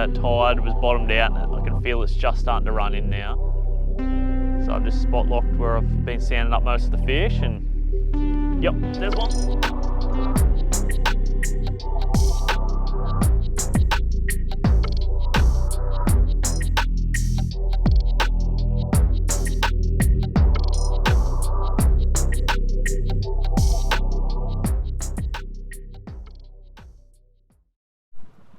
that tide was bottomed out and I can feel it's just starting to run in now. So I've just spot locked where I've been sanding up most of the fish, and yep, there's one.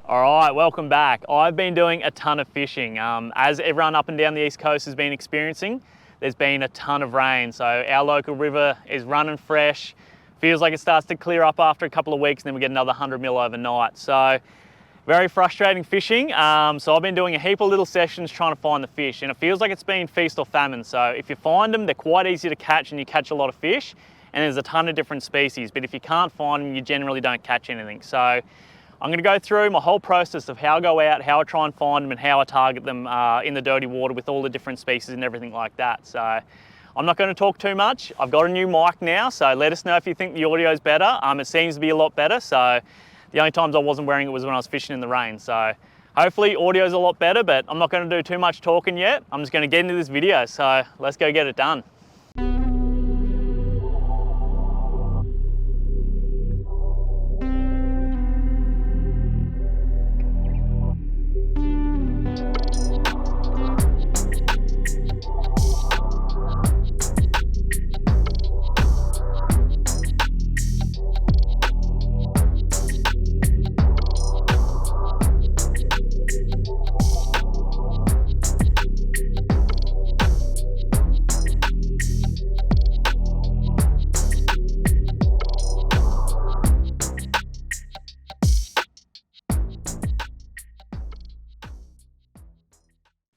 All right, welcome back. I've been doing a ton of fishing. As everyone up and down the East Coast has been experiencing, there's been a ton of rain. So our local river is running fresh. Feels like it starts to clear up after a couple of weeks and then we get another 100 mil overnight. So very frustrating fishing. So I've been doing a heap of little sessions trying to find the fish, and it feels like it's been feast or famine. So if you find them, they're quite easy to catch and you catch a lot of fish, and there's a ton of different species. But if you can't find them, you generally don't catch anything. So I'm going to go through my whole process of how I go out, how I try and find them, and how I target them in the dirty water with all the different species and everything like that. So I'm not going to talk too much. I've got a new mic now, so let us know if you think the audio is better. It seems to be a lot better. So the only times I wasn't wearing it was when I was fishing in the rain. So hopefully audio is a lot better, but I'm not going to do too much talking yet. I'm just going to get into this video. So let's go get it done.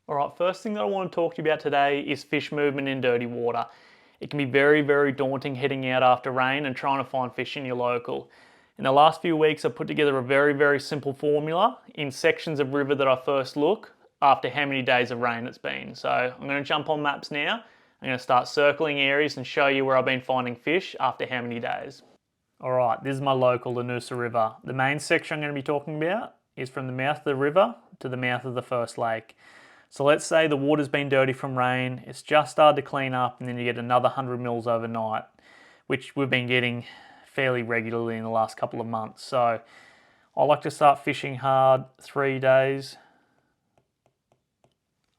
All right, first thing that I want to talk to you about today is fish movement in dirty water. It can be very, very daunting heading out after rain and trying to find fish in your local. In the last few weeks, I've put together a very, very simple formula in sections of river that I first look after how many days of rain it's been. So I'm going to jump on maps now. I'm going to start circling areas and show you where I've been finding fish after how many days. All right, this is my local, the Noosa River. The main section I'm going to be talking about is from the mouth of the river to the mouth of the first lake. So let's say the water's been dirty from rain, it's just started to clean up, and then you get another 100 mils overnight, which we've been getting fairly regularly in the last couple of months. So I like to start fishing hard 3 days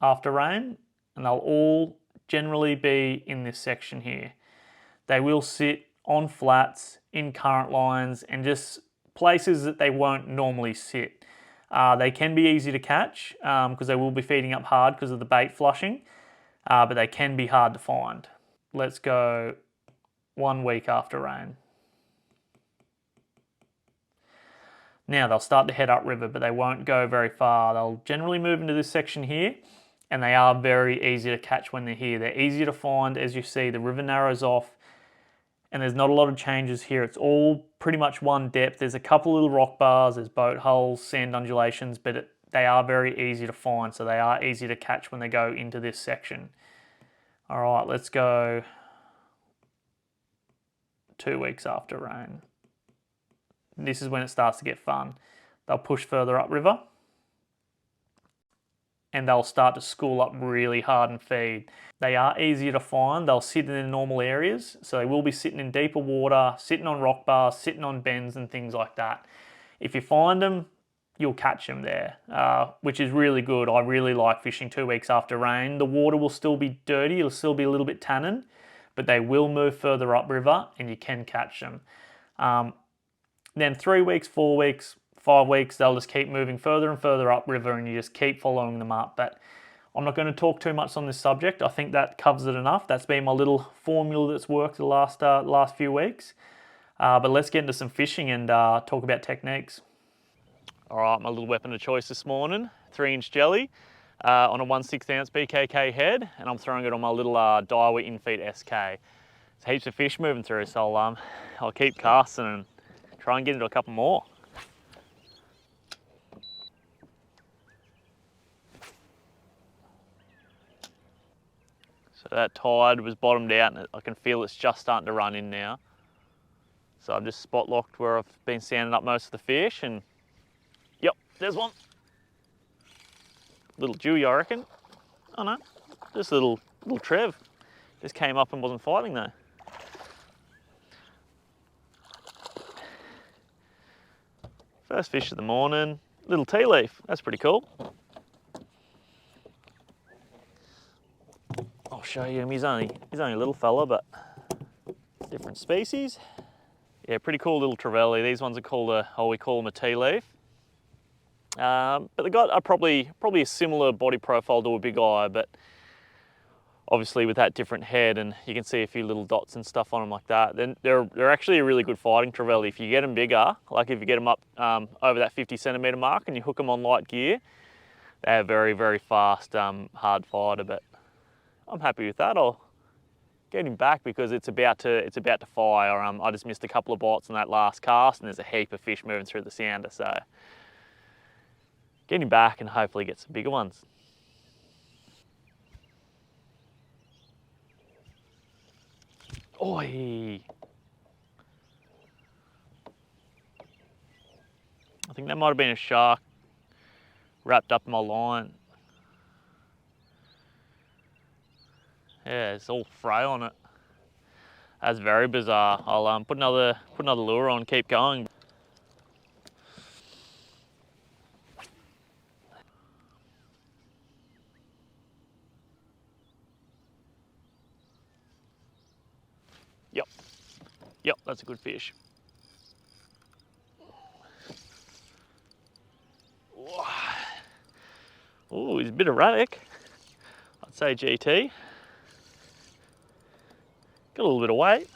after rain, and they'll all generally be in this section here. They will sit on flats, in current lines, and just places that they won't normally sit. They can be easy to catch because they will be feeding up hard because of the bait flushing, but they can be hard to find. Let's go 1 week after rain. Now they'll start to head upriver, but they won't go very far. They'll generally move into this section here, and they are very easy to catch when they're here. They're easy to find. As you see, the river narrows off, and there's not a lot of changes here. It's all pretty much one depth. There's a couple little rock bars, there's boat hulls, sand undulations, but they are very easy to find, so they are easy to catch when they go into this section. All right, let's go 2 weeks after rain. This is when it starts to get fun. They'll push further upriver, and they'll start to school up really hard and feed. They are easier to find. They'll sit in their normal areas, so they will be sitting in deeper water, sitting on rock bars, sitting on bends and things like that. If you find them, you'll catch them there, which is really good. I really like fishing 2 weeks after rain. The water will still be dirty, it'll still be a little bit tannin, but they will move further upriver and you can catch them. Then 3 weeks, 4 weeks, 5 weeks, they'll just keep moving further and further upriver and you just keep following them up. But I'm not going to talk too much on this subject. I think that covers it enough. That's been my little formula that's worked the last few weeks. But let's get into some fishing and talk about techniques. All right, my little weapon of choice this morning, 3-inch jelly on a 1/6 ounce BKK head, and I'm throwing it on my little Daiwa Infeed SK. There's heaps of fish moving through, so I'll keep casting and try and get into a couple more. So that tide was bottomed out and I can feel it's just starting to run in now. So I've just spot locked where I've been sanding up most of the fish, and yep, there's one. Little Dewey, I reckon. Oh no, just a little Trev. Just came up and wasn't fighting though. First fish of the morning, little tea leaf. That's pretty cool. I'll show you him. He's only a little fella, but different species. Yeah, pretty cool little trevally. These ones are called we call them a tea leaf. But they got probably a similar body profile to a big eye, but obviously with that different head, and you can see a few little dots and stuff on them like that. Then they're actually a really good fighting trevally. If you get them bigger, like if you get them up over that 50 centimetre mark and you hook them on light gear, they're very, very fast, hard fighter. But I'm happy with that. I'll get him back because it's about to fire. I just missed a couple of bites on that last cast, and there's a heap of fish moving through the sounder. So get him back and hopefully get some bigger ones. Oi! I think that might have been a shark wrapped up in my line. Yeah, it's all frail on it. That's very bizarre. I'll put another lure on, keep going. Yep, that's a good fish. Oh, he's a bit erratic. I'd say GT. Got a little bit of weight.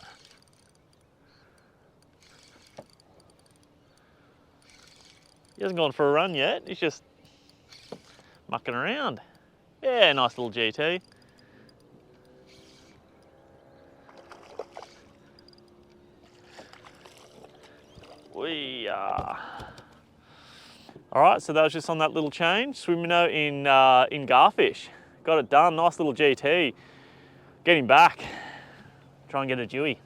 He hasn't gone for a run yet. He's just mucking around. Yeah, nice little GT. We are. All right, so that was just on that little change. Swim minnow in garfish. Got it done, nice little GT. Get him back. Try and get a Dewey.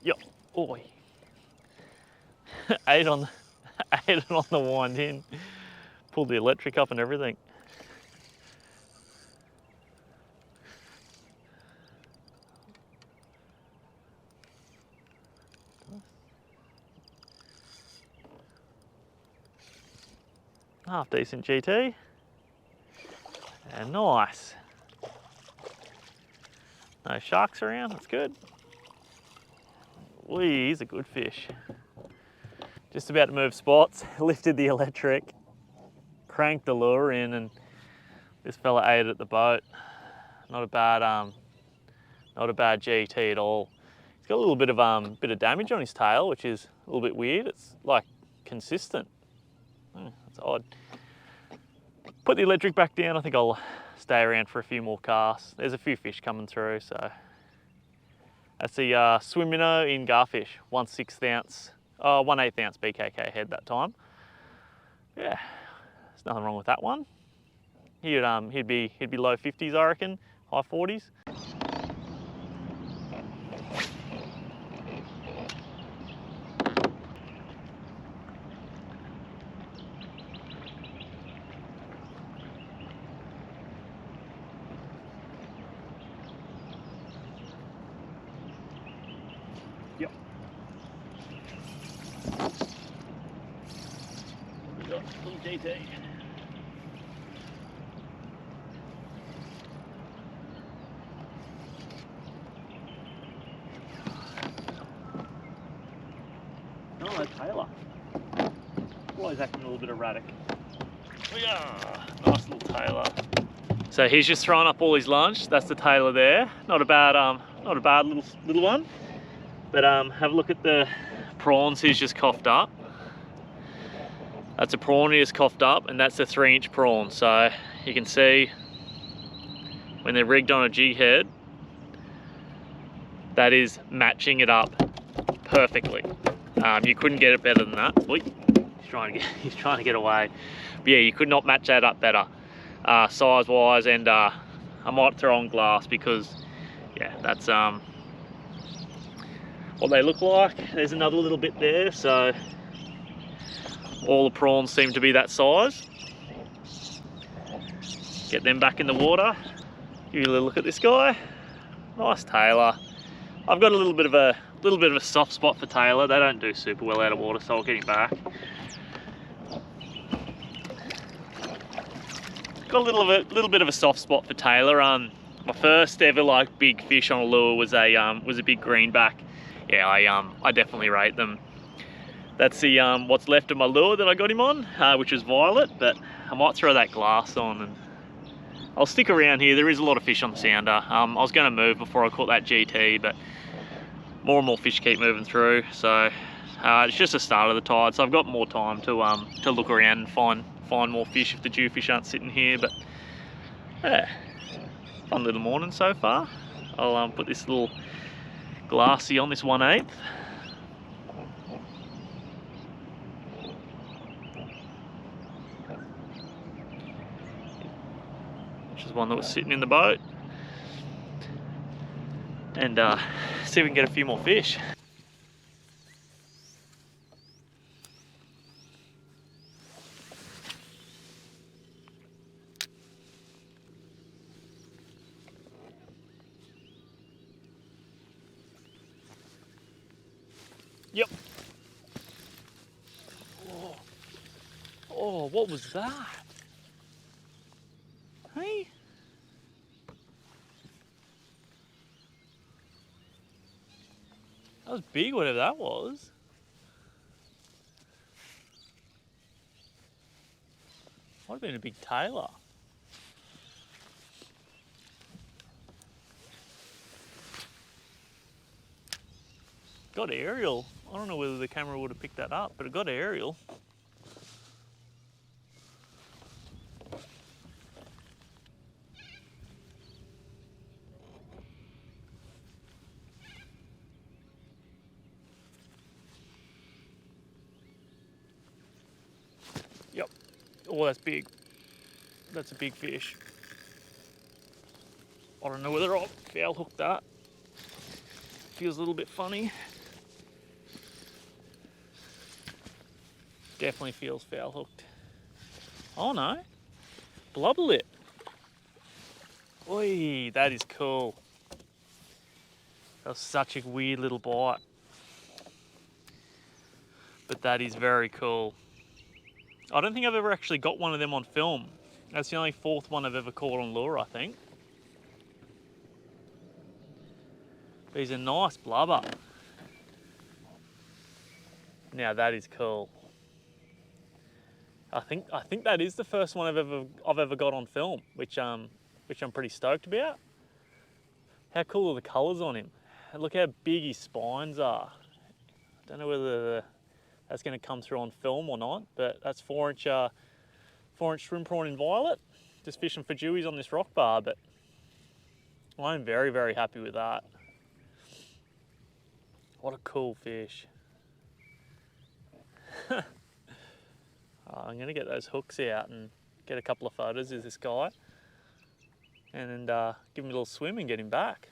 Yep. Oi. ate it on the wind in. Pulled the electric up and everything. Half decent GT. And nice. No sharks around, that's good. Wee, he's a good fish. Just about to move spots, lifted the electric, cranked the lure in, and this fella ate it at the boat. Not a bad GT at all. He's got a little bit of damage on his tail, which is a little bit weird. It's like consistent. That's odd. Put the electric back down. I think I'll stay around for a few more casts. There's a few fish coming through, so. That's the swim minnow in garfish, 1/8 ounce BKK head that time. Yeah, there's nothing wrong with that one. He'd be low 50s, I reckon, high 40s. Yep. We got little GT. Oh, Taylor. Always acting a little bit erratic. Yeah, nice little Taylor. So he's just throwing up all his lunch. That's the Taylor there. Not a bad little one. But have a look at the prawns he's just coughed up. That's a prawn he just coughed up, and that's a 3-inch prawn. So you can see when they're rigged on a jig head, that is matching it up perfectly. You couldn't get it better than that. Oy, he's trying to get away. But yeah, you could not match that up better, size wise. And I might throw on glass because yeah, that's what they look like. There's another little bit there, so all the prawns seem to be that size. Get them back in the water. Give you a little look at this guy. Nice tailor. I've got a little bit of a soft spot for tailor. They don't do super well out of water, so I'll get him back. Got a little bit of a soft spot for tailor. My first ever like big fish on a lure was a big greenback. Yeah, I definitely rate them. That's the what's left of my lure that I got him on, which is violet. But I might throw that glass on and I'll stick around here. There is a lot of fish on the sounder. I was going to move before I caught that GT, but more and more fish keep moving through. So it's just the start of the tide, so I've got more time to look around and find more fish if the jewfish aren't sitting here. But yeah, fun little morning so far. I'll put this little glassy on this 1/8. Which is one that was sitting in the boat. And see if we can get a few more fish. Yep. Oh, what was that? Hey? That was big, whatever that was. Might have been a big tailor. Got aerial. I don't know whether the camera would have picked that up, but it got aerial. Yep. Oh, that's big. That's a big fish. I don't know whether I'll foul hook that. Feels a little bit funny. Definitely feels foul hooked. Oh no, blubber lip. Oi, that is cool. That was such a weird little bite. But that is very cool. I don't think I've ever actually got one of them on film. That's the only fourth one I've ever caught on lure, I think. But he's a nice blubber. Now that is cool. I think that is the first one I've ever got on film, which I'm pretty stoked about. How cool are the colours on him? And look how big his spines are. I don't know whether that's going to come through on film or not, but that's 4-inch shrimp prawn in violet. Just fishing for dewies on this rock bar, but I'm very, very happy with that. What a cool fish. I'm going to get those hooks out and get a couple of photos of this guy and give him a little swim and get him back.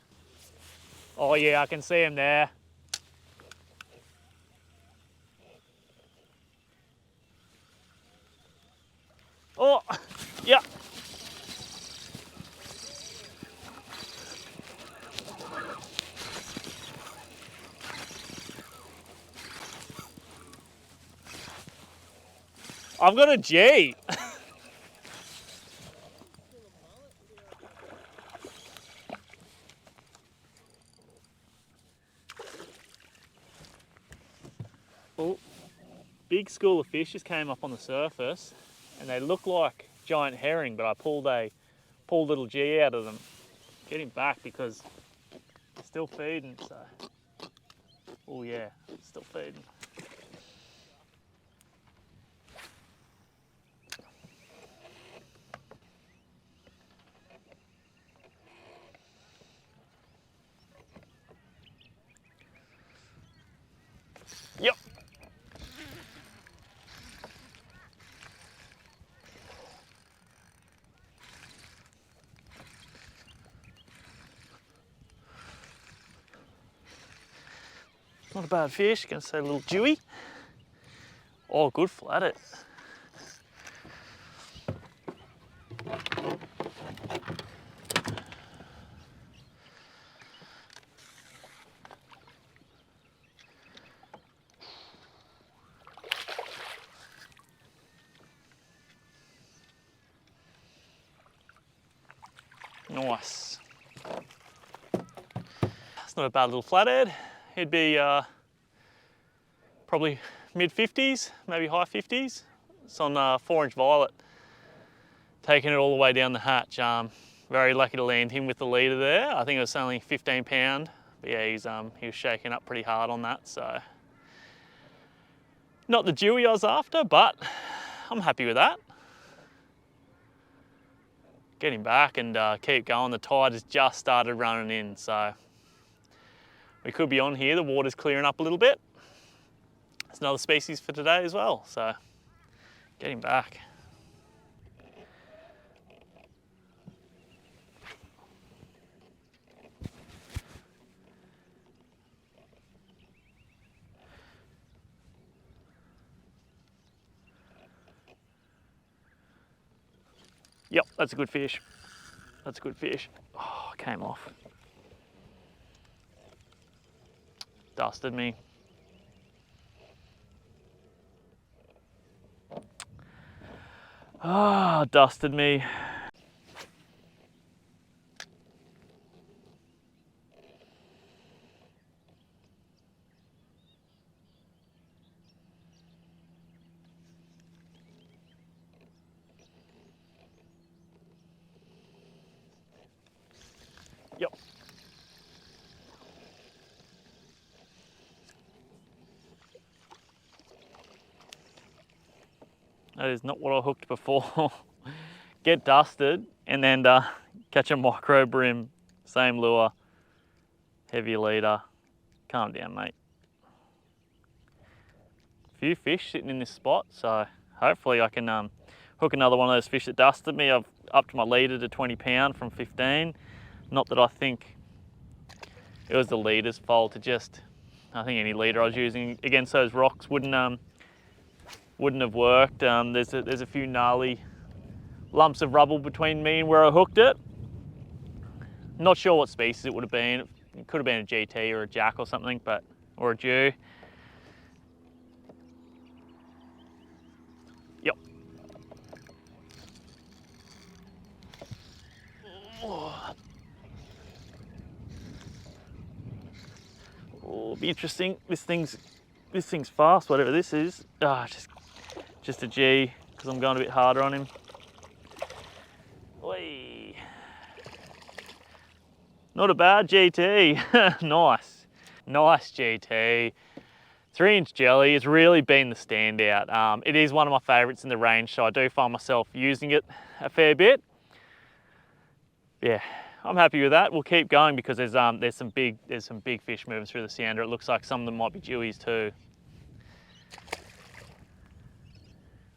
Oh yeah, I can see him there. Oh, yeah. I've got a G. Well, big school of fish just came up on the surface and they look like giant herring, but I pulled little G out of them. Get him back because they're still feeding, so. Oh yeah, still feeding. Yep. Not a bad fish, gonna say a little dewy. Oh, good flathead. Nice. It's not a bad little flathead. He'd be probably mid 50s, maybe high 50s. It's on 4-inch violet. Taking it all the way down the hatch. Very lucky to land him with the leader there. I think it was only 15 pound. But yeah, he was shaking up pretty hard on that. So not the dewy I was after, but I'm happy with that. Get him back and keep going. The tide has just started running in, so we could be on here. The water's clearing up a little bit. It's another species for today as well, so get him back. Yep, that's a good fish. That's a good fish. Oh, came off. Dusted me. Ah, dusted me. Yep. That is not what I hooked before. Get dusted and then catch a micro brim, same lure, heavy leader. Calm down, mate. Few fish sitting in this spot, so hopefully I can hook another one of those fish that dusted me. I've upped my leader to 20 pound from 15. Not that I think it was the leader's fault. I think any leader I was using against those rocks wouldn't have worked. There's a few gnarly lumps of rubble between me and where I hooked it. Not sure what species it would have been. It could have been a GT or a jack or something, or a Jew. Yep. Oh, be interesting. This thing's fast, whatever this is. Just a G, because I'm going a bit harder on him. Whee. Not a bad GT. Nice. Nice GT. 3-inch jelly has really been the standout. It is one of my favourites in the range, so I do find myself using it a fair bit. Yeah, I'm happy with that. We'll keep going because there's some big fish moving through the Sandra. It looks like some of them might be dewies too.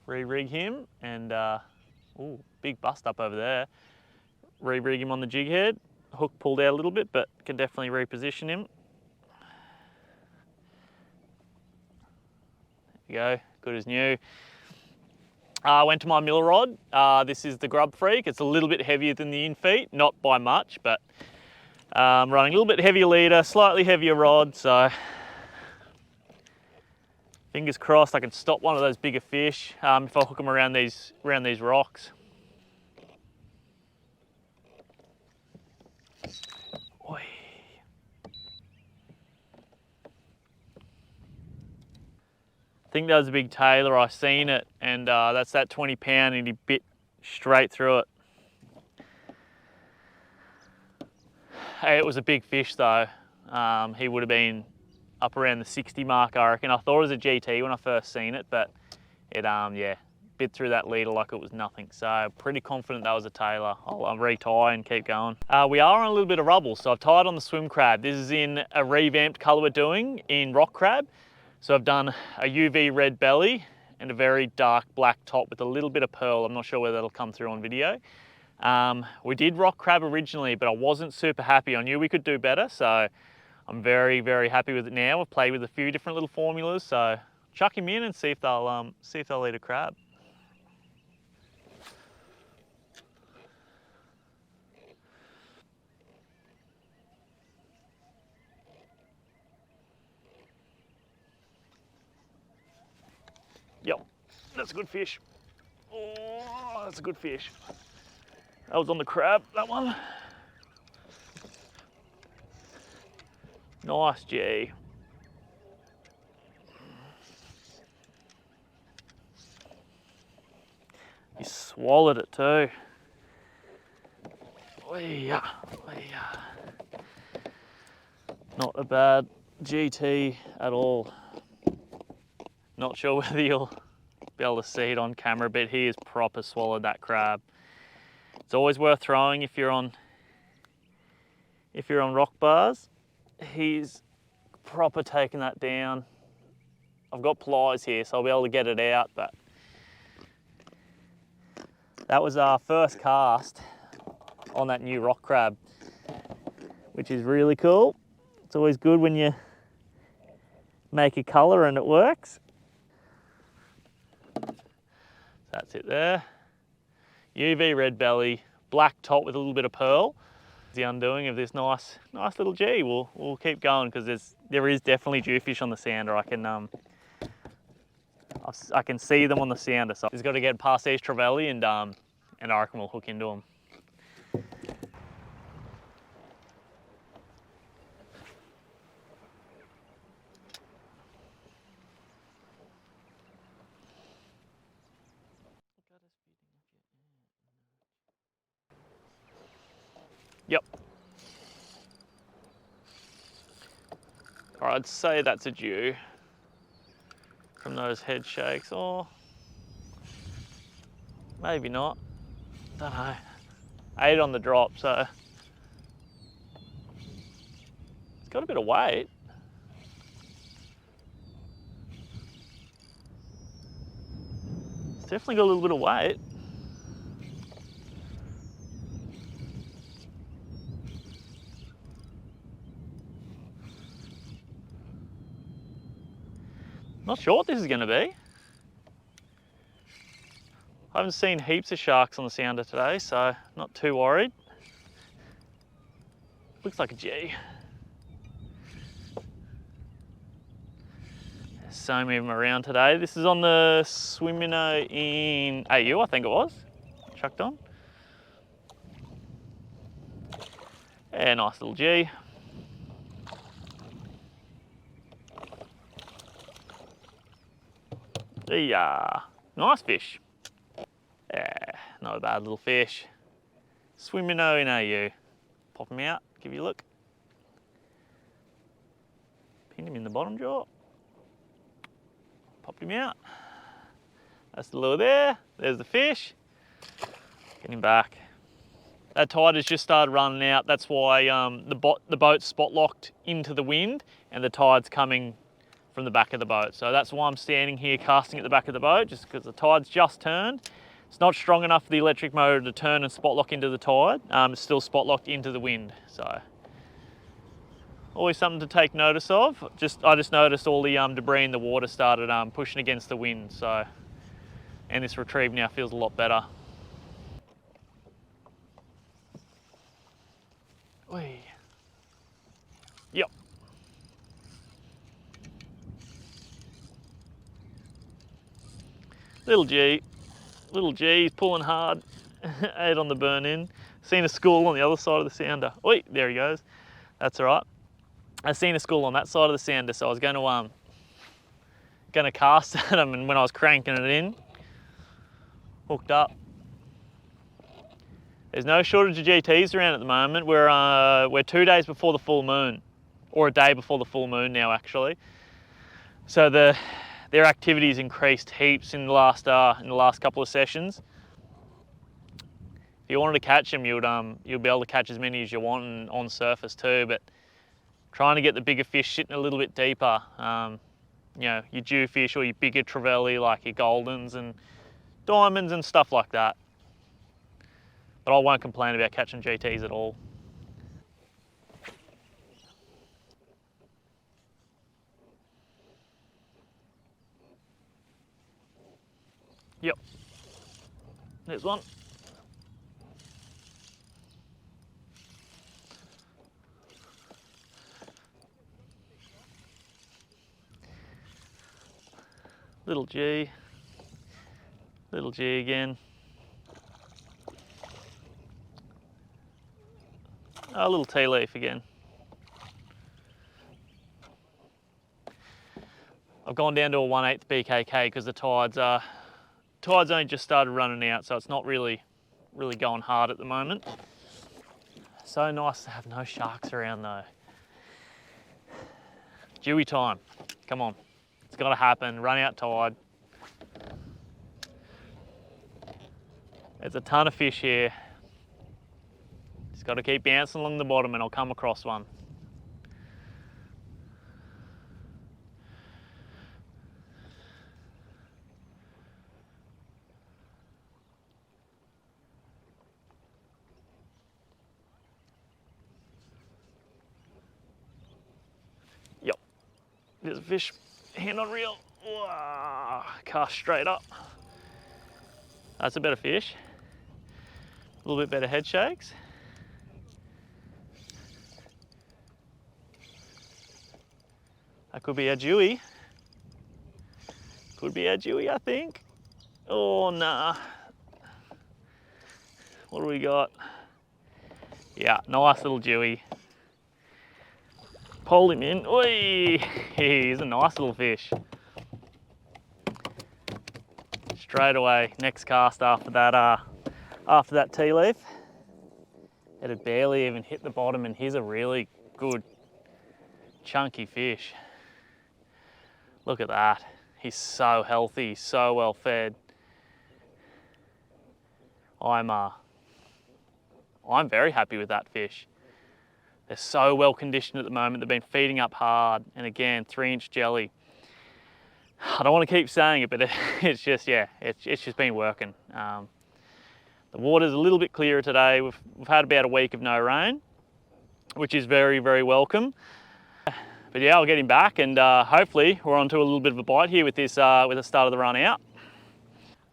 Re-rig him and ooh, big bust up over there. Re-rig him on the jig head. Hook pulled out a little bit, but can definitely reposition him. There we go, good as new. Went to my mill rod. This is the Grub Freak. It's a little bit heavier than the in feet, not by much, but running a little bit heavier leader, slightly heavier rod, so fingers crossed I can stop one of those bigger fish if I hook them around these rocks. Oi. I think that was a big Tailor. I seen it, and that's that 20 pound, and he bit straight through it. Hey, it was a big fish though. He would have been up around the 60 mark, I reckon. I thought it was a GT when I first seen it, but it yeah, bit through that leader like it was nothing. So pretty confident that was a Tailor. I'll retie and keep going. We are on a little bit of rubble, so I've tied on the swim crab. This is in a revamped colour we're doing in rock crab. So I've done a UV red belly and a very dark black top with a little bit of pearl. I'm not sure whether that'll come through on video. We did rock crab originally, but I wasn't super happy. I knew we could do better, so I'm very, very happy with it now. I've played with a few different little formulas, so chuck him in and see if they'll eat a crab. Yep, that's a good fish. Oh, that's a good fish. That was on the crab, that one. Nice G. He swallowed it too. Not a bad GT at all. Not sure whether you'll be able to see it on camera, but he has proper swallowed that crab. It's always worth throwing if you're on rock bars. He's proper taking that down. I've got pliers here, so I'll be able to get it out, but that was our first cast on that new rock crab, which is really cool. It's always good when you make a colour and it works. That's it there. UV red belly, black top with a little bit of pearl. The undoing of this nice little G. We'll keep going because there is definitely jewfish on the sounder. I can see them on the sounder. So just got to get past these trevally and I reckon we'll hook into them. Yep. All right, I'd say that's a dew from those head shakes, or maybe not. Don't know. 8 on the drop, so it's got a bit of weight. It's definitely got a little bit of weight. Not sure what this is going to be. I haven't seen heaps of sharks on the sounder today, so not too worried. Looks like a G. There's so many of them around today. This is on the swim minnow in AU, I think it was. Chucked on. Yeah, nice little G. Yeah, nice fish. Yeah, not a bad little fish. Swim minnow in AU. Pop him out, give you a look. Pin him in the bottom jaw. Popped him out. That's the lure there. There's the fish. Get him back. That tide has just started running out. That's why the boat's spot locked into the wind and the tide's coming from the back of the boat. So that's why I'm standing here casting at the back of the boat, just because the tide's just turned. It's not strong enough for the electric motor to turn and spot lock into the tide. It's still spot locked into the wind. So always something to take notice of. I just noticed all the debris in the water started pushing against the wind. So, and this retrieve now feels a lot better. Whee. Yep. Little G, he's pulling hard. 8 on the burn in. Seen a school on the other side of the sounder. Oi, there he goes. That's all right. I seen a school on that side of the sounder, so I was going to cast at him, and when I was cranking it in, hooked up. There's no shortage of GTs around at the moment. We're 2 days before the full moon, or a day before the full moon now, actually. So their activity's increased heaps in the last couple of sessions. If you wanted to catch them, you'll be able to catch as many as you want on surface too. But trying to get the bigger fish sitting a little bit deeper. you know, your jewfish or your bigger trevally like your goldens and diamonds and stuff like that. But I won't complain about catching GTs at all. Yep, there's one. Little G. Little G again. Oh, a little tea leaf again. I've gone down to a 1/8 BKK because the tide's only just started running out, so it's not really going hard at the moment. So nice to have no sharks around though. Dewy time, come on, it's got to happen. Run out tide. There's a ton of fish here. Just got to keep bouncing along the bottom and I'll come across one. Yep, there's a fish, hand on reel. Wow, cast straight up. That's a better fish. A little bit better head shakes. That could be a Dewey. Could be a Dewey, I think. Oh, nah. What do we got? Yeah, nice little Dewey. Pulled him in. Oi! He's a nice little fish. Straight away, next cast after that tea leaf. It had barely even hit the bottom, and he's a really good chunky fish. Look at that. He's so healthy, so well fed. I'm very happy with that fish. They're so well conditioned at the moment. They've been feeding up hard, and again, 3-inch jelly. I don't want to keep saying it, but it's just, yeah, it's just been working. The water's a little bit clearer today. We've had about a week of no rain, which is very, very welcome. But yeah, I'll get him back, and hopefully we're onto a little bit of a bite here with this, with the start of the run out.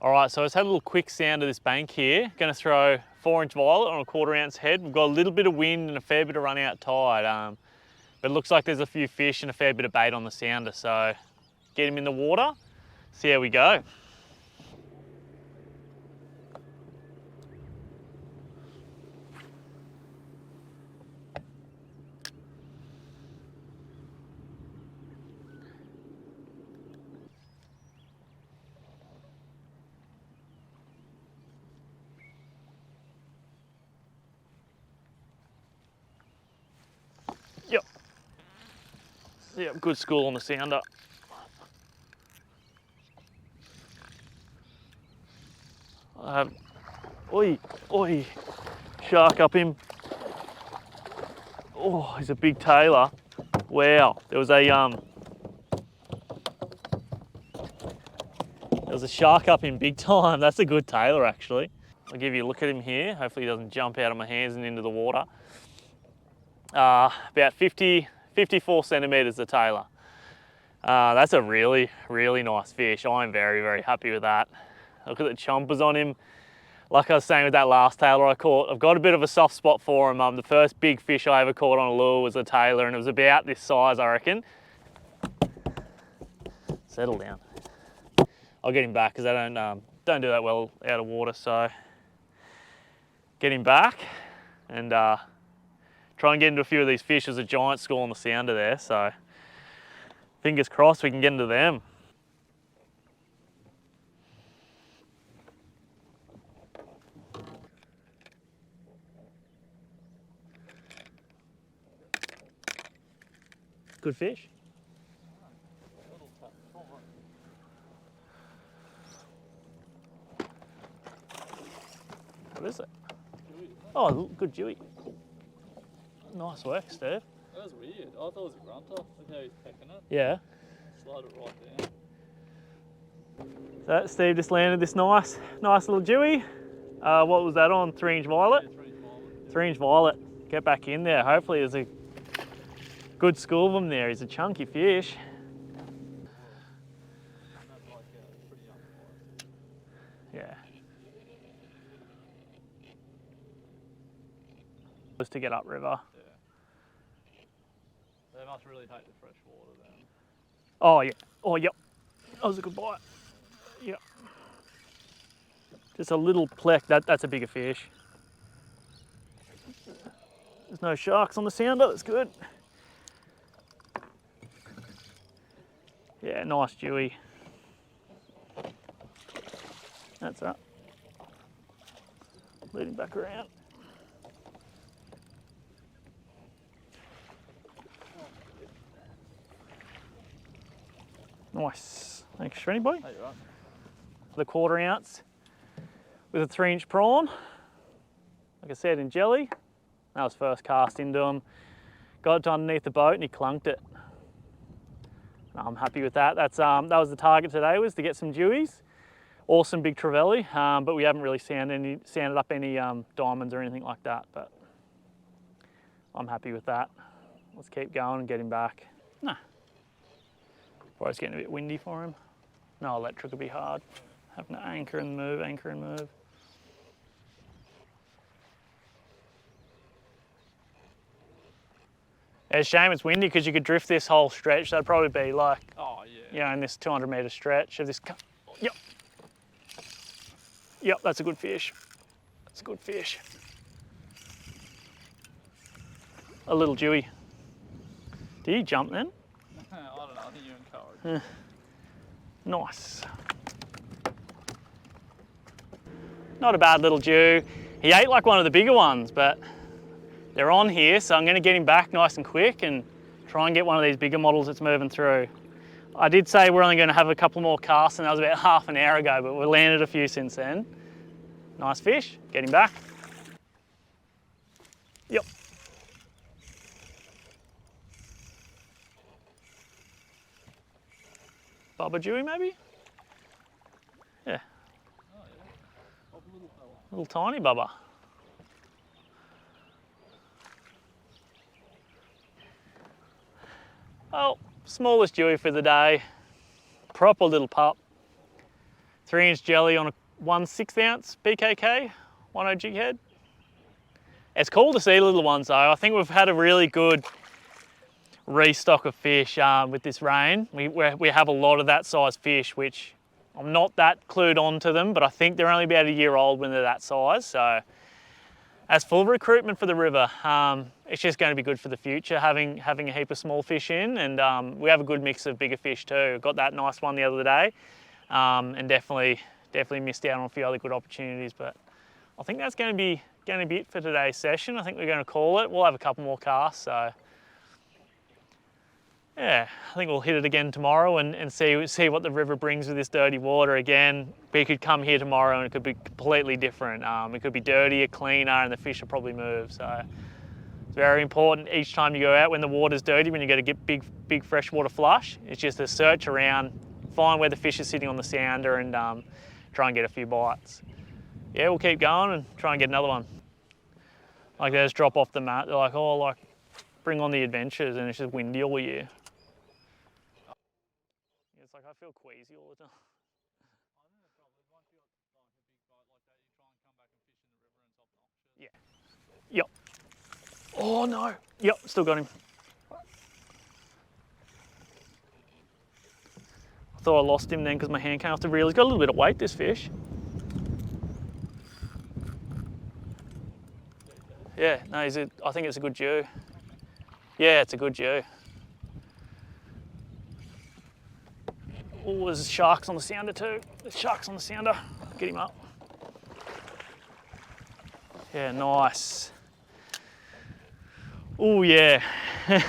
All right, so let's have a little quick sound of this bank here. Going to throw 4-inch violet on a 1/4 ounce head. We've got a little bit of wind and a fair bit of run out tide, but it looks like there's a few fish and a fair bit of bait on the sounder. So get him in the water, see how we go. Yep. Yep, good school on the sounder. I have, oi, oi, shark up him. Oh, he's a big tailer. Wow, there was a shark up him big time. That's a good tailer actually. I'll give you a look at him here. Hopefully he doesn't jump out of my hands and into the water. About 54 centimetres the tailer. That's a really, really nice fish. I'm very, very happy with that. Look at the chompers on him. Like I was saying with that last tailer I caught, I've got a bit of a soft spot for him. The first big fish I ever caught on a lure was a tailer, and it was about this size, I reckon. Settle down. I'll get him back because I don't do that well out of water, so get him back and try and get into a few of these fish. There's a giant school on the sounder there, so fingers crossed we can get into them. Good fish. What is it? Oh, good Dewey. Nice work, Steve. That was weird. I thought it was a grunter. Look how he's pecking it. Yeah. It's slide it right down. So Steve just landed this nice little dewy. What was that on? 3-inch violet? Yeah, 3-inch violet. 3-inch violet. Get back in there. Hopefully there's a good school of them there. He's a chunky fish. And that's like pretty young size. Yeah. Just to get upriver. Yeah. They must really hate the fresh water then. Oh yeah. Oh yep. That was a good bite. Yep. Just a little pleck. That's a bigger fish. There's no sharks on the sounder. That's good. Yeah, nice dewy. That's right. Lead him back around. Nice. Thanks, Shreddy boy. Hey, you're right. The 1/4 ounce with a 3-inch prawn. Like I said, in jelly. That was first cast into him. Got it to underneath the boat and he clunked it. I'm happy with that. That was the target today, was to get some dewies. Awesome big trevally, but we haven't really sanded up any diamonds or anything like that. But I'm happy with that. Let's keep going and get him back. Nah. Probably it's getting a bit windy for him. No electric would be hard. Having to anchor and move, anchor and move. It's a shame it's windy because you could drift this whole stretch. That'd probably be like, Oh, yeah. you know, in this 200-metre stretch of this. Yep. Yep, that's a good fish. That's a good fish. A little dewy. Did he jump then? I don't know, I think you're encouraged. Nice. Not a bad little dew. He ate like one of the bigger ones, but they're on here, so I'm going to get him back nice and quick and try and get one of these bigger models that's moving through. I did say we're only going to have a couple more casts, and that was about half an hour ago, but we landed a few since then. Nice fish. Get him back. Yep. Bubba dewy maybe? Yeah. Oh, yeah. Pop a little fella. Little tiny bubba. Well, smallest dewy for the day. Proper little pup. 3-inch jelly on a 1/6 ounce BKK, 1/0 jig head. It's cool to see little ones though. I think we've had a really good restock of fish with this rain. We have a lot of that size fish, which I'm not that clued on to them, but I think they're only about a year old when they're that size. So as full recruitment for the river, it's just going to be good for the future, having a heap of small fish in, and we have a good mix of bigger fish too. Got that nice one the other day, and definitely missed out on a few other good opportunities. But I think that's going to be it for today's session. I think we're going to call it. We'll have a couple more casts, so yeah, I think we'll hit it again tomorrow and see what the river brings with this dirty water again. We could come here tomorrow and it could be completely different. It could be dirtier, cleaner, and the fish will probably move. So it's very important each time you go out when the water's dirty, when you go to get big freshwater flush, it's just to search around, find where the fish is sitting on the sounder and try and get a few bites. Yeah, we'll keep going and try and get another one. Like they just drop off the mat. They're like, oh, like bring on the adventures, and it's just windy all year. It's like I feel queasy all the time. I think the trouble is once you got like a big bite like that, you try and come back and fish in the river and it's obnoxious. Yeah. Yep. Oh no. Yep, still got him. I thought I lost him then because my hand came off the reel. He's got a little bit of weight, this fish. Yeah, no, I think it's a good dew. Yeah, it's a good dew. Oh, there's sharks on the sounder too. There's sharks on the sounder. Get him up. Yeah, nice. Oh yeah,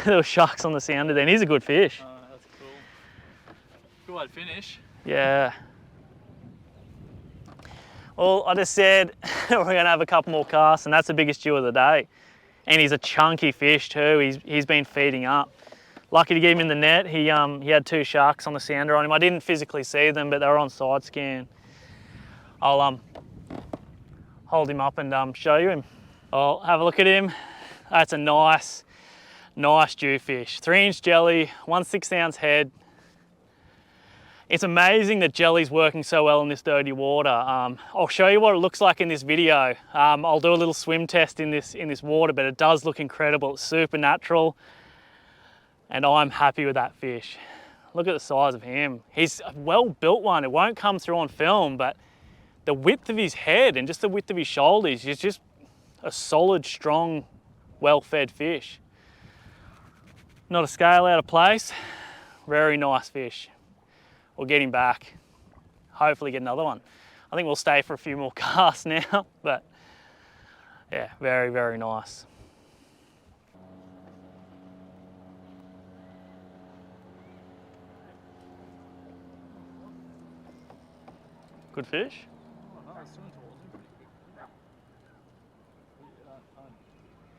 there were sharks on the sounder then. He's a good fish. That's cool. Good way to finish. Yeah. Well, I just said we're going to have a couple more casts, and that's the biggest dew of the day. And he's a chunky fish too. He's been feeding up. Lucky to get him in the net. He had 2 sharks on the sounder on him. I didn't physically see them, but they were on side scan. I'll hold him up and show you him. I'll have a look at him. That's a nice jewfish. 3-inch jelly, 1/6 ounce head. It's amazing that jelly's working so well in this dirty water. I'll show you what it looks like in this video. I'll do a little swim test in this water, but it does look incredible. It's super natural, and I'm happy with that fish. Look at the size of him. He's a well-built one. It won't come through on film, but the width of his head and just the width of his shoulders is just a solid, strong, well-fed fish. Not a scale out of place. Very nice fish. We'll get him back. Hopefully get another one. I think we'll stay for a few more casts now, but yeah, very, very nice. Good fish? Oh, no, it's swimming towards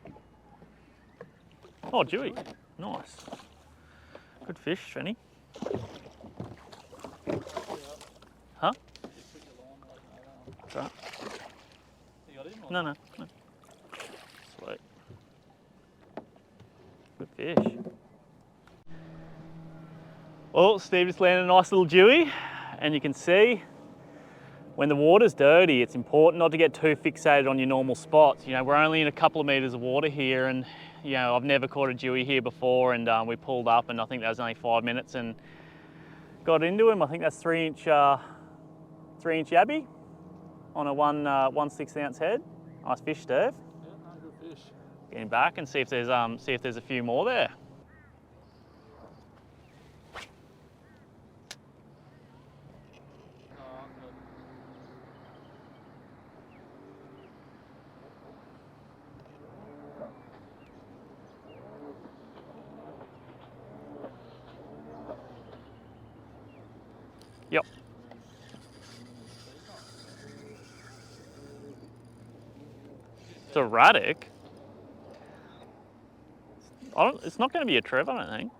him. Oh, Dewey. Nice. Good fish, Svenny. Huh? That's right. You got him? No. Sweet. Good fish. Well, Steve just landed a nice little Dewey, and you can see when the water's dirty, it's important not to get too fixated on your normal spots. You know, we're only in a couple of meters of water here, and you know, I've never caught a Dewey here before, and we pulled up, and I think that was only 5 minutes, and got into him. I think that's 3-inch yabby on a 1/6 ounce head. Nice fish, Steve. Yeah, no, good fish. Get him back and see if there's a few more there. Yep. It's a raddick. It's not going to be a Trev, I don't think.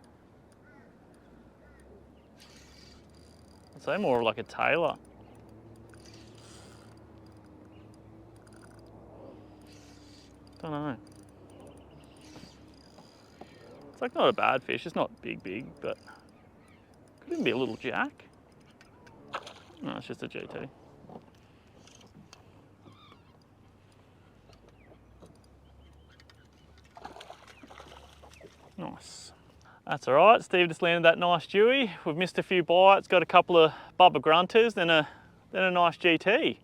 I'd say more like a Taylor. Don't know. It's like not a bad fish. It's not big, but could even be a little jack. No, it's just a GT. Nice. That's all right. Steve just landed that nice Dewey. We've missed a few bites. Got a couple of Bubba Grunters, then a nice GT.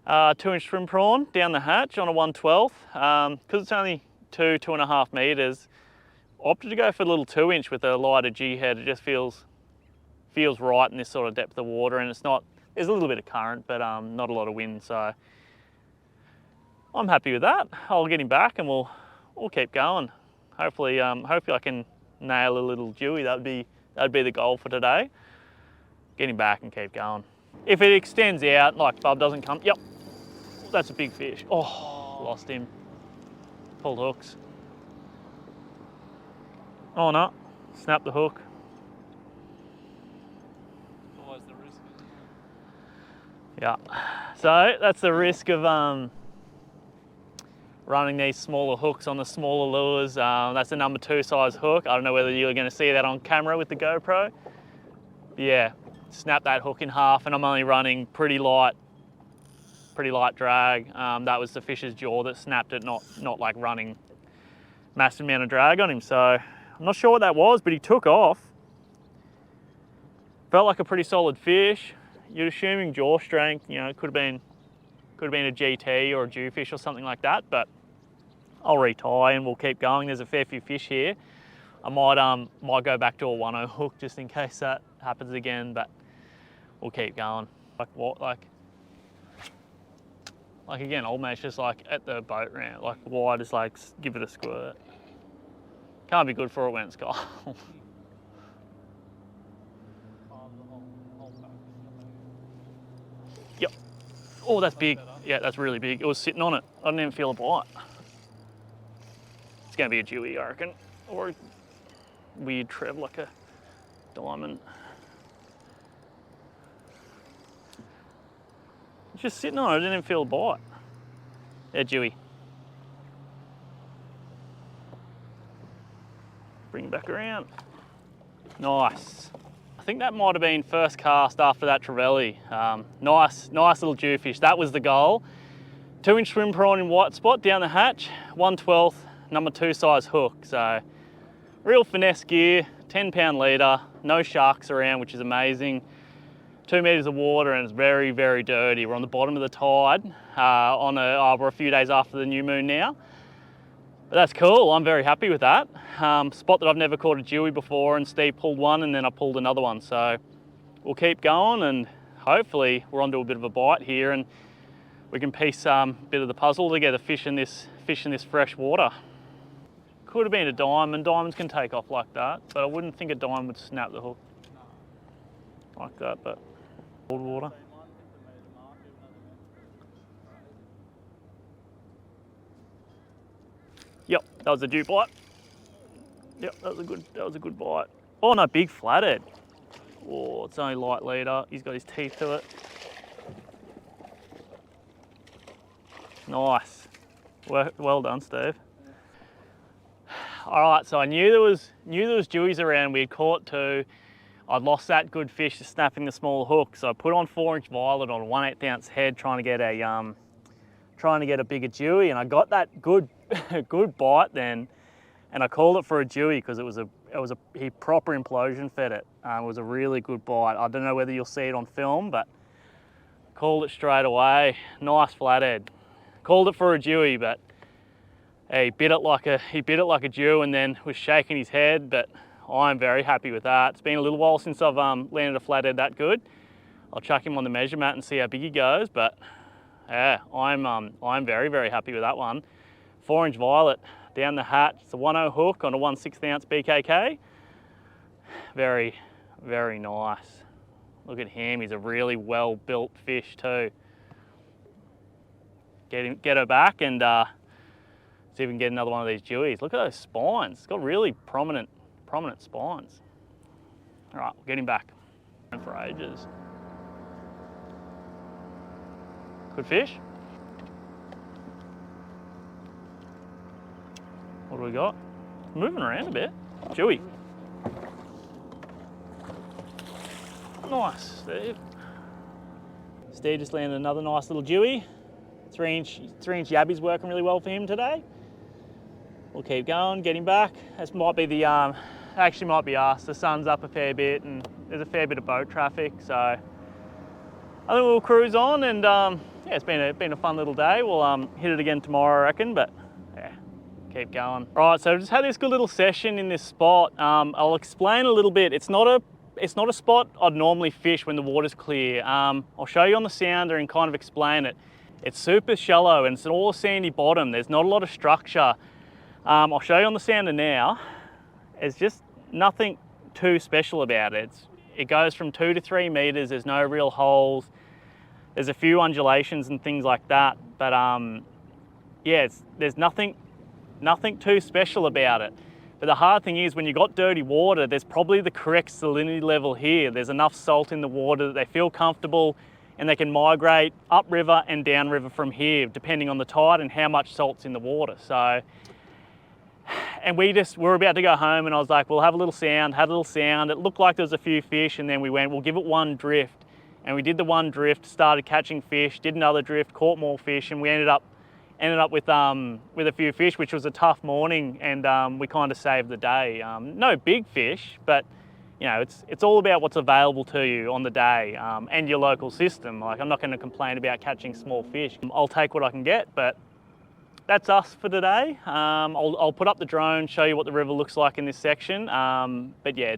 2-inch shrimp prawn down the hatch on a 1/12. Because it's only 2.5 meters. Opted to go for a little 2-inch with a lighter G head. It just feels right in this sort of depth of water, and it's not. There's a little bit of current, but not a lot of wind, so I'm happy with that. I'll get him back, and we'll keep going. Hopefully I can nail a little Dewey. That'd be the goal for today. Get him back and keep going. If it extends out, like Bub doesn't come, yep, that's a big fish. Oh, lost him. Pulled hooks. Oh no, snapped the hook. Always the risk, isn't it? Yeah, so that's the risk of running these smaller hooks on the smaller lures. That's a number 2 size hook. I don't know whether you're going to see that on camera with the GoPro. But yeah, snap that hook in half, and I'm only running pretty light drag. That was the fish's jaw that snapped it, not like running massive amount of drag on him. So I'm not sure what that was, but he took off. Felt like a pretty solid fish. You're assuming jaw strength, you know, it could have been a GT or a jewfish or something like that, but I'll retie and we'll keep going. There's a fair few fish here. I might go back to a 1/0 hook just in case that happens again, but we'll keep going. Like what? Like again, old mate's just like at the boat ramp, like wide, just like give it a squirt. Can't be good for it when it's cold. Yep. Oh, that's big. Yeah, that's really big. It was sitting on it. I didn't even feel a bite. It's going to be a Dewey, I reckon. Or weird trev like a diamond. Just sitting on it, I didn't even feel a bite. Yeah, dewy. Bring it back around. Nice. I think that might have been first cast after that trevally. Nice little jewfish. That was the goal. 2-inch swim prawn in white spot down the hatch, 1/12, number 2 size hook. So real finesse gear, 10-pound leader, no sharks around, which is amazing. 2 meters of water and it's very, very dirty. We're on the bottom of the tide we're a few days after the new moon now. But that's cool, I'm very happy with that. Spot that I've never caught a dewy before, and Steve pulled one and then I pulled another one. So we'll keep going and hopefully we're onto a bit of a bite here and we can piece a bit of the puzzle together, fish in this fresh water. Could have been a diamond. Diamonds can take off like that, but I wouldn't think a diamond would snap the hook like that, but cold water. Yep, that was a dew bite. Yep, that was a good bite. Oh no, big flathead. Oh, it's only light leader. He's got his teeth to it. Nice. Well done, Steve. All right, so I knew there was dewies around. We had caught 2. I'd lost that good fish to snapping the small hook, so I put on 4-inch violet on a 1/8 ounce head, trying to get a bigger dewy, and I got that good good bite then, and I called it for a dewy because he proper implosion fed it. It was a really good bite. I don't know whether you'll see it on film, but called it straight away. Nice flathead. Called it for a dewy, but he bit it like a dew and then was shaking his head, but I'm very happy with that. It's been a little while since I've landed a flathead that good. I'll chuck him on the measure mat and see how big he goes, but yeah, I'm very, very happy with that one. 4-inch violet down the hatch. It's a 1/0 hook on a 1/6 ounce BKK. Very, very nice. Look at him, he's a really well-built fish too. Get her back and see if we can get another one of these dewies. Look at those spines. It's got really prominent spines. All right, we'll get him back. For ages. Good fish. What do we got? Moving around a bit. Dewy. Nice, Steve. Steve just landed another nice little dewy. 3-inch yabby's working really well for him today. We'll keep going, get him back. This might be actually might be us. The sun's up a fair bit and there's a fair bit of boat traffic, so I think we'll cruise on and yeah, it's been a fun little day. We'll hit it again tomorrow, I reckon, but yeah, keep going. Right, so I've just had this good little session in this spot. I'll explain a little bit. It's not a spot I'd normally fish when the water's clear. I'll show you on the sounder and kind of explain it. It's super shallow and it's all a sandy bottom. There's not a lot of structure. I'll show you on the sounder now. There's just nothing too special about it. It goes from 2 to 3 meters. There's no real holes. There's a few undulations and things like that, but yeah, there's nothing too special about it. But the hard thing is when you've got dirty water, there's probably the correct salinity level here. There's enough salt in the water that they feel comfortable and they can migrate upriver and downriver from here, depending on the tide and how much salt's in the water. So, and we're about to go home and I was like, we'll have a little sound, had a little sound. It looked like there was a few fish and then we went, we'll give it one drift. And we did the one drift, started catching fish, did another drift, caught more fish, and we ended up with a few fish, which was a tough morning, and we kind of saved the day. No big fish, but you know, it's all about what's available to you on the day and your local system. Like, I'm not going to complain about catching small fish. I'll take what I can get, but that's us for today. I'll put up the drone, show you what the river looks like in this section. But yeah,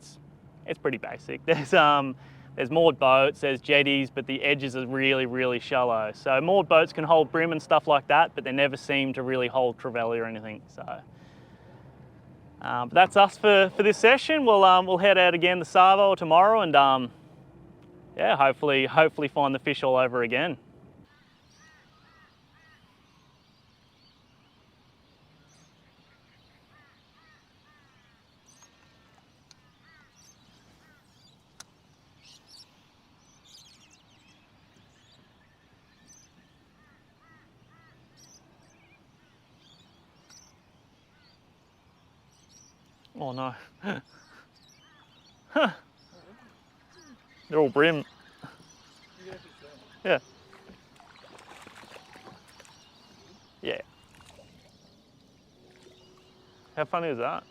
it's pretty basic. There's moored boats, there's jetties, but the edges are really, really shallow. So moored boats can hold brim and stuff like that, but they never seem to really hold trevally or anything. So, but that's us for this session. We'll head out again the Savo tomorrow, and yeah, hopefully find the fish all over again. Oh no. Huh. They're all brim. Yeah. Yeah. How funny is that?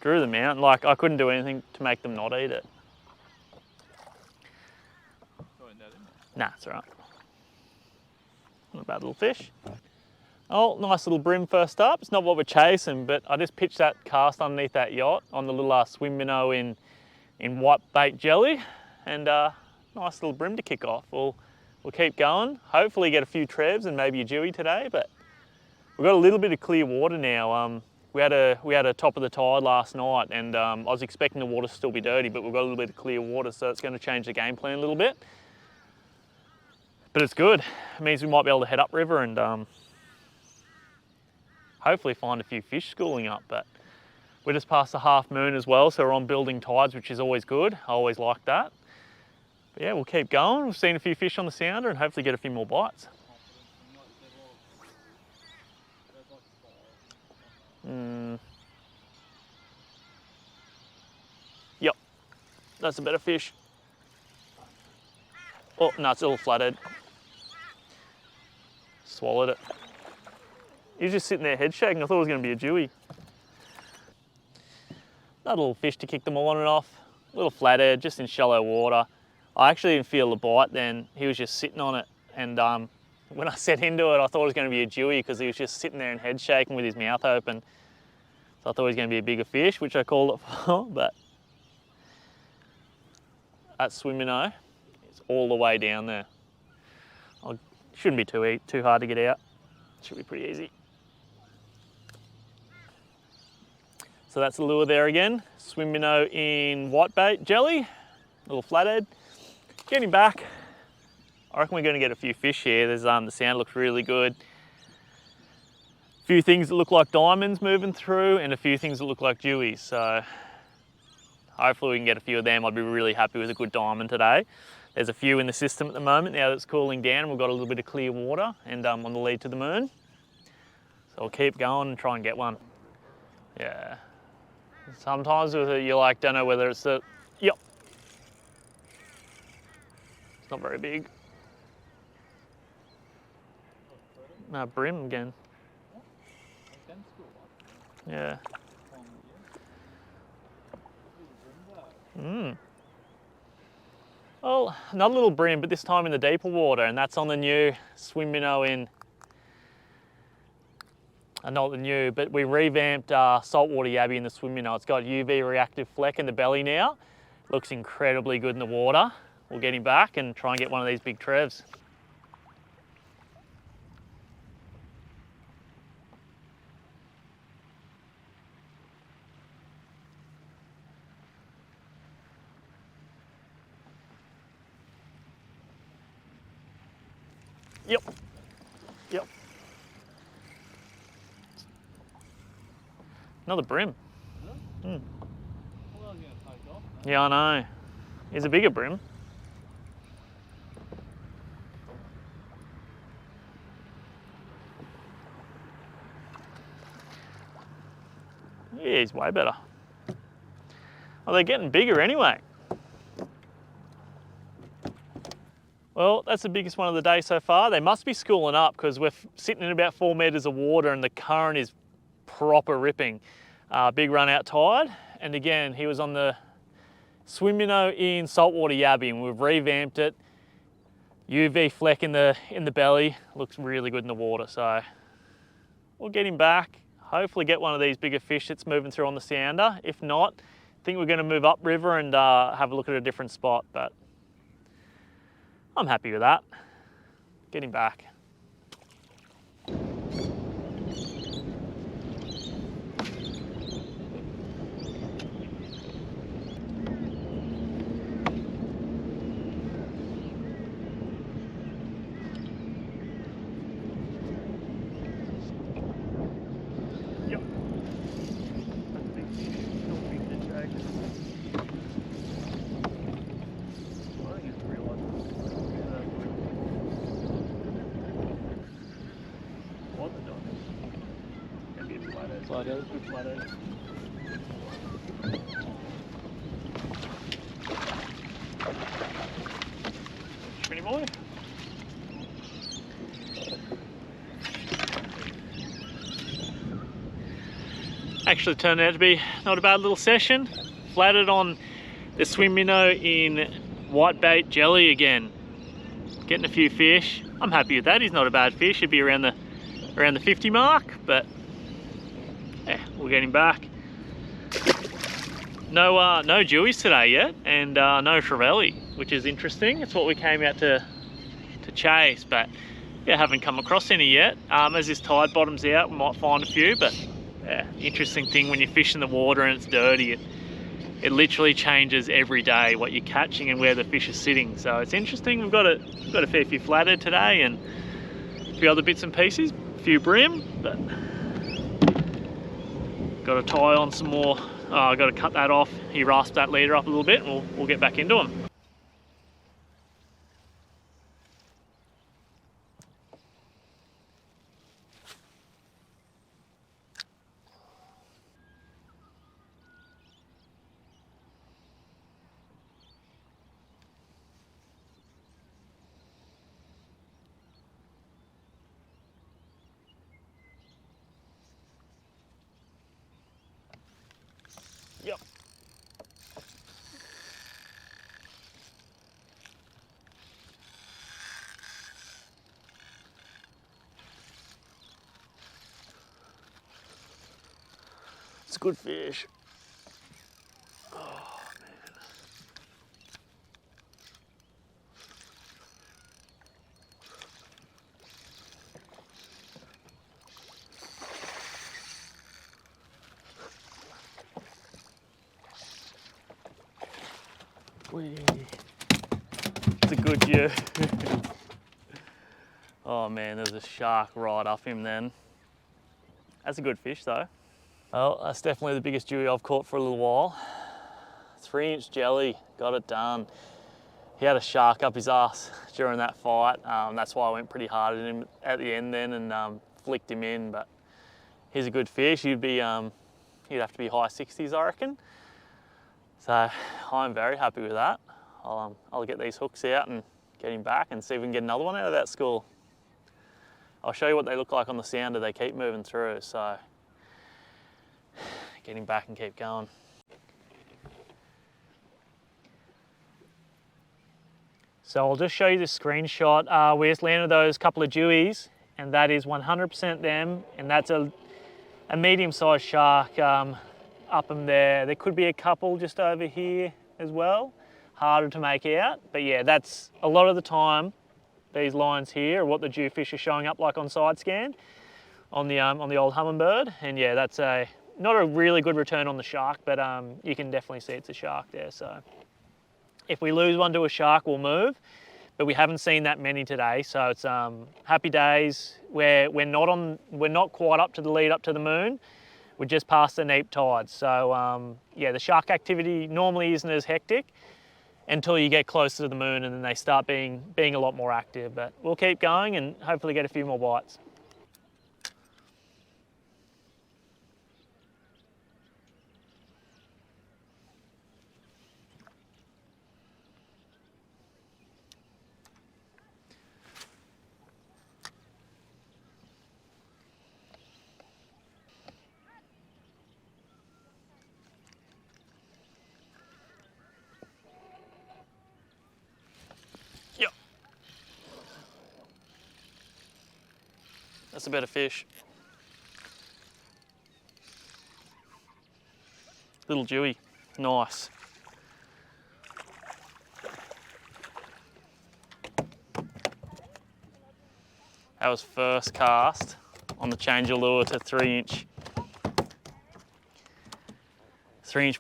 Drew them out. Like, I couldn't do anything to make them not eat it. Nah, it's all right. Not a bad little fish. Oh, nice little brim first up. It's not what we're chasing, but I just pitched that cast underneath that yacht on the little swim minnow in white bait jelly, and nice little brim to kick off. We'll keep going. Hopefully get a few trebs and maybe a dewy today, but we've got a little bit of clear water now. We had a top of the tide last night, and I was expecting the water to still be dirty, but we've got a little bit of clear water, so it's going to change the game plan a little bit. But it's good. It means we might be able to head upriver and hopefully find a few fish schooling up. But we're just past the half moon as well, so we're on building tides, which is always good. I always like that. But yeah, we'll keep going. We've seen a few fish on the sounder and hopefully get a few more bites. Yep, that's a better fish. Oh, no, it's a little flathead. Swallowed it. He was just sitting there head shaking. I thought it was going to be a dewy. Another little fish to kick them on and off. A little flathead, just in shallow water. I actually didn't feel the bite then. He was just sitting on it. And when I set into it, I thought it was going to be a dewy because he was just sitting there and head shaking with his mouth open. So I thought he was going to be a bigger fish, which I called it for, but that swim minnow is all the way down there. Shouldn't be too hard to get out. Should be pretty easy. So that's the lure there again. Swim minnow in whitebait jelly, little flathead. Getting back. I reckon we're going to get a few fish here. There's the sound looks really good. A few things that look like diamonds moving through, and a few things that look like dewies. So hopefully we can get a few of them. I'd be really happy with a good diamond today. There's a few in the system at the moment now that it's cooling down. We've got a little bit of clear water and on the lead to the moon. So I'll keep going and try and get one. Yeah. Sometimes with it, you like don't know whether it's the, yep. It's not very big. No, brim again. Yeah. Well, another little brim, but this time in the deeper water, and that's on the new swim minnow in, not the new, but we revamped saltwater yabby in the swim minnow. It's got UV reactive fleck in the belly now. Looks incredibly good in the water. We'll get him back and try and get one of these big trevs. Yep. Yep. Another brim. Mm. Yeah, I know. He's a bigger brim. Yeah, he's way better. Well, they're getting bigger anyway. Well, that's the biggest one of the day so far. They must be schooling up because we're sitting in about 4 metres of water and the current is proper ripping. Big run out tide. And again, he was on the swim minnow in saltwater yabby and we've revamped it. UV fleck in the belly. Looks really good in the water. So we'll get him back. Hopefully get one of these bigger fish that's moving through on the sounder. If not, I think we're going to move upriver and have a look at a different spot. But I'm happy with that. Get him back. Yep. That's a big fish. Still big to drag. I think it's a real one. Good flathead. Pretty boy. Actually turned out to be not a bad little session. Flattered on the swim minnow in whitebait jelly again. Getting a few fish. I'm happy with that. He's not a bad fish. He'd be around the 50 mark, but yeah, we'll get him back. No jewies today yet, and no trevally, which is interesting. It's what we came out to chase, but yeah, haven't come across any yet. As this tide bottoms out, we might find a few, but yeah, interesting thing when you fish in the water and it's dirty, it literally changes every day what you're catching and where the fish are sitting. So it's interesting. We've got a fair few flathead today and a few other bits and pieces, a few brim, but got to tie on some more. I got to cut that off. He rasped that leader up a little bit, and we'll get back into him. Yep. It's a good fish. Oh, man. It's a good year. Oh man, there's a shark right up him then. That's a good fish though. Well, that's definitely the biggest dewey I've caught for a little while. 3-inch jelly, got it done. He had a shark up his ass during that fight. That's why I went pretty hard at him at the end then and flicked him in, but he's a good fish. He'd have to be high 60s, I reckon. So I'm very happy with that. I'll get these hooks out and get him back and see if we can get another one out of that school. I'll show you what they look like on the sounder. They keep moving through, so get him back and keep going. So I'll just show you this screenshot. We just landed those couple of dewies, and that is 100% them, and that's a medium-sized shark up in there. There could be a couple just over here as well, harder to make out, but yeah, that's a lot of the time. These lines here are what the jewfish are showing up like on side scan on the old Hummingbird, and yeah, that's not a really good return on the shark, but you can definitely see it's a shark there. So if we lose one to a shark, we'll move, but we haven't seen that many today, so it's happy days. We're not quite up to the lead up to the moon. We're just past the neap tides, so yeah, the shark activity normally isn't as hectic until you get closer to the moon, and then they start being a lot more active. But we'll keep going and hopefully get a few more bites. Yep. That's a better fish. Little dewy, nice. That was first cast on the change of lure to 3-inch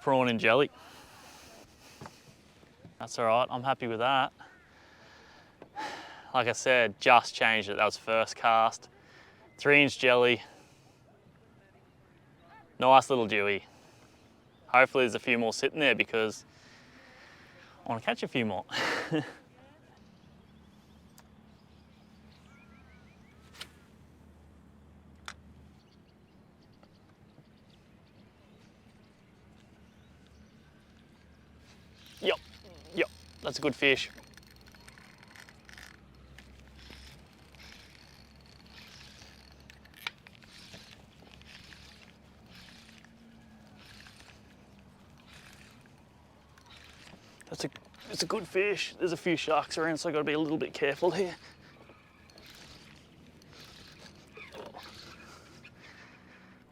prawn in jelly. That's all right, I'm happy with that. Like I said, just changed it. That was first cast. 3-inch jelly. Nice little dewy. Hopefully there's a few more sitting there because I want to catch a few more. Yep, yep, that's a good fish. It's a good fish. There's a few sharks around, so I've got to be a little bit careful here.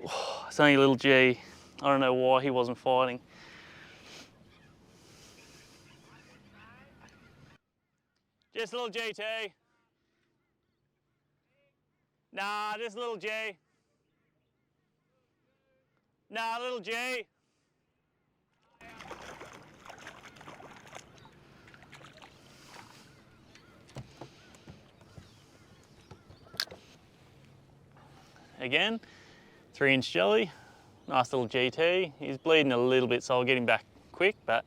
Oh, it's only a little G. I don't know why he wasn't fighting. Just a little GT. Nah, just a little G. Nah, a little G. Again, 3-inch jelly, nice little GT. He's bleeding a little bit, so I'll get him back quick, but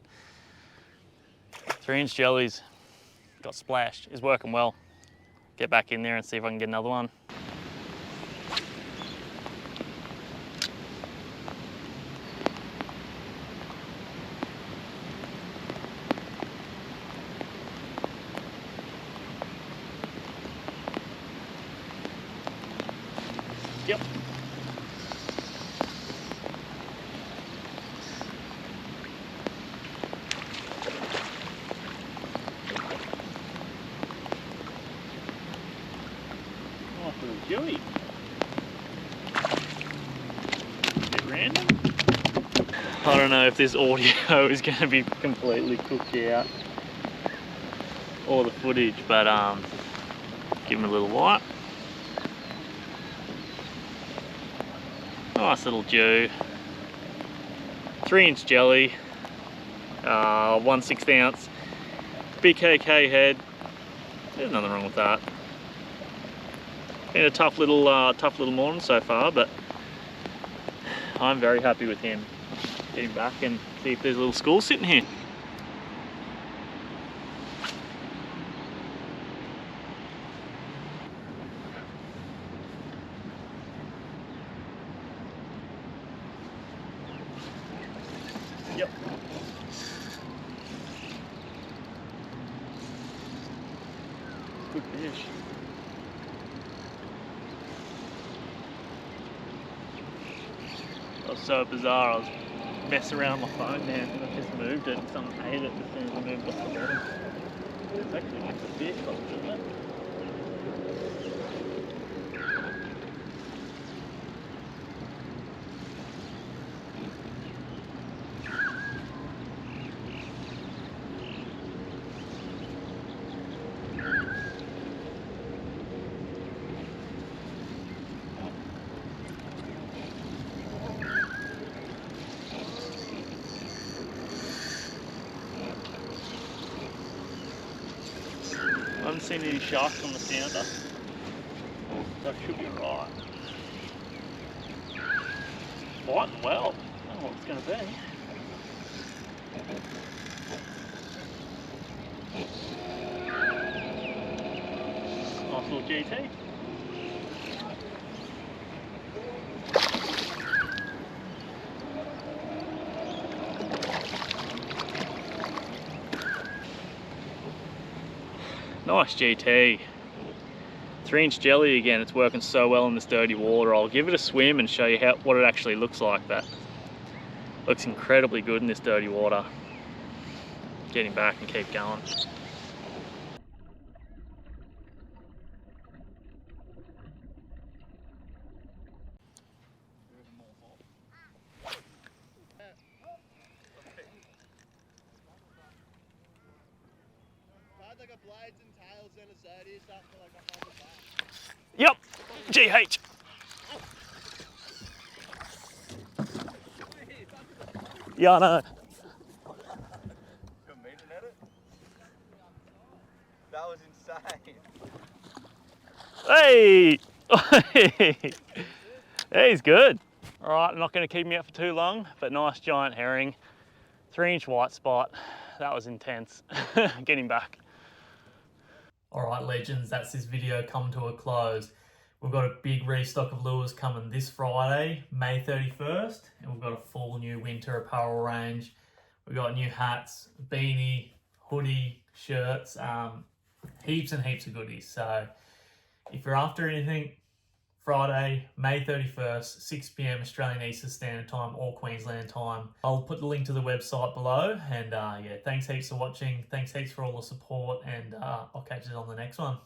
3-inch jellies got splashed, is working well. Get back in there and see if I can get another one. Yep. Nice little Dewey. Bit random. I don't know if this audio is going to be completely cooked out, or the footage, but give him a little light. Nice little Jew. 3-inch jelly, 1/6 ounce BKK head. There's nothing wrong with that. Been a tough little morning so far, but I'm very happy with him. Get him back and see if there's a little school sitting here. Yep. Good fish. That was so bizarre. I was messing around with my phone there and I just moved it and someone ate it as soon as I moved off the bottom. It's actually just a fish, isn't it? I haven't seen any sharks on the sounder. That should be right. Biting well. I don't know what it's going to be. Nice little GT. Nice GT. 3-inch jelly again, it's working so well in this dirty water. I'll give it a swim and show you what it actually looks like. That looks incredibly good in this dirty water. Get him back and keep going. Yep, GH. Yeah, I know. That was insane. Hey! He's good. All right, I'm not going to keep him out for too long, but nice giant herring. 3-inch white spot. That was intense. Get him back. All right, legends, that's this video come to a close. We've got a big restock of lures coming this Friday, May 31st, and we've got a full new winter apparel range We got new hats, beanie, hoodie, shirts, heaps and heaps of goodies. So if you're after anything, Friday, May 31st, 6 p.m. Australian Eastern Standard Time or Queensland time. I'll put the link to the website below. And yeah, thanks heaps for watching. Thanks heaps for all the support. And I'll catch you on the next one.